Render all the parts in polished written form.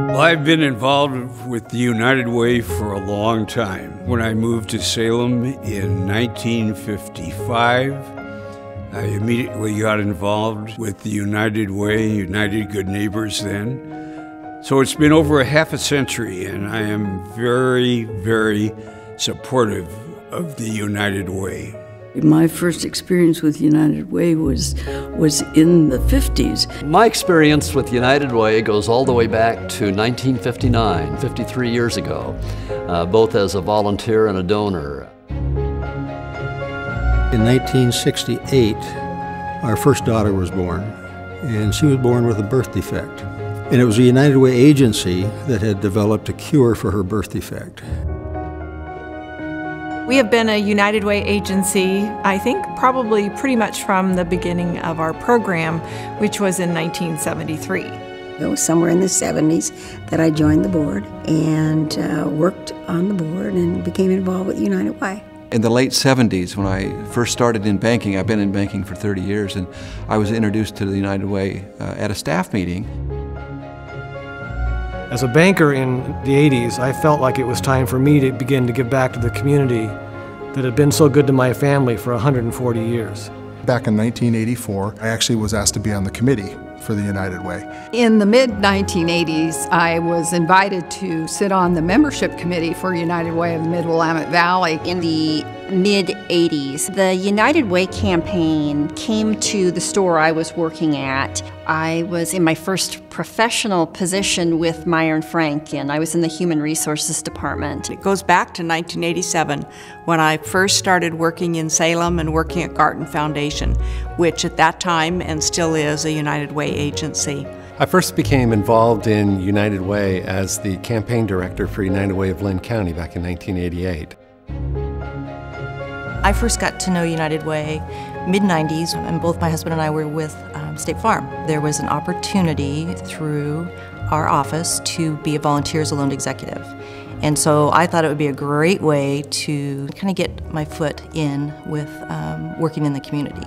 Well, I've been involved with the United Way for a long time. When I moved to Salem in 1955, I immediately got involved with the United Way, United Good Neighbors then. So it's been over a half a century, and I am very, very supportive of the United Way. My first experience with United Way was in the 50s. My experience with United Way goes all the way back to 1959, 53 years ago, both as a volunteer and a donor. In 1968, our first daughter was born, and she was born with a birth defect. And it was the United Way agency that had developed a cure for her birth defect. We have been a United Way agency, I think, probably pretty much from the beginning of our program, which was in 1973. It was somewhere in the 70s that I joined the board and worked on the board and became involved with United Way. In the late 70s, when I first started in banking, I've been in banking for 30 years, and I was introduced to the United Way at a staff meeting. As a banker in the 80s, I felt like it was time for me to begin to give back to the community that had been so good to my family for 140 years. Back in 1984, I actually was asked to be on the committee for the United Way. In the mid-1980s, I was invited to sit on the membership committee for United Way of the Mid-Willamette Valley. In the mid-80s, the United Way campaign came to the store I was working at. I was in my first professional position with Meyer & Frank, and I was in the Human Resources Department. It goes back to 1987 when I first started working in Salem and working at Garton Foundation, which at that time and still is a United Way agency. I first became involved in United Way as the campaign director for United Way of Linn County back in 1988. I first got to know United Way mid-90s, and both my husband and I were with State Farm. There was an opportunity through our office to be a volunteer as a loan executive. And so I thought it would be a great way to kind of get my foot in with working in the community.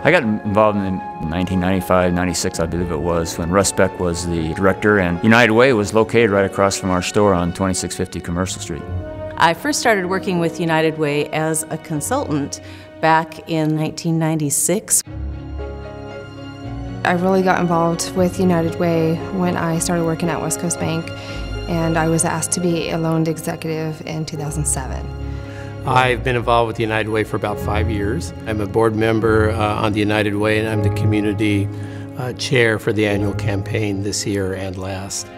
I got involved in 1995, 96, I believe it was, when Russ Beck was the director, and United Way was located right across from our store on 2650 Commercial Street. I first started working with United Way as a consultant back in 1996. I really got involved with United Way when I started working at West Coast Bank, and I was asked to be a loan executive in 2007. I've been involved with United Way for about 5 years. I'm a board member on the United Way, and I'm the community chair for the annual campaign this year and last.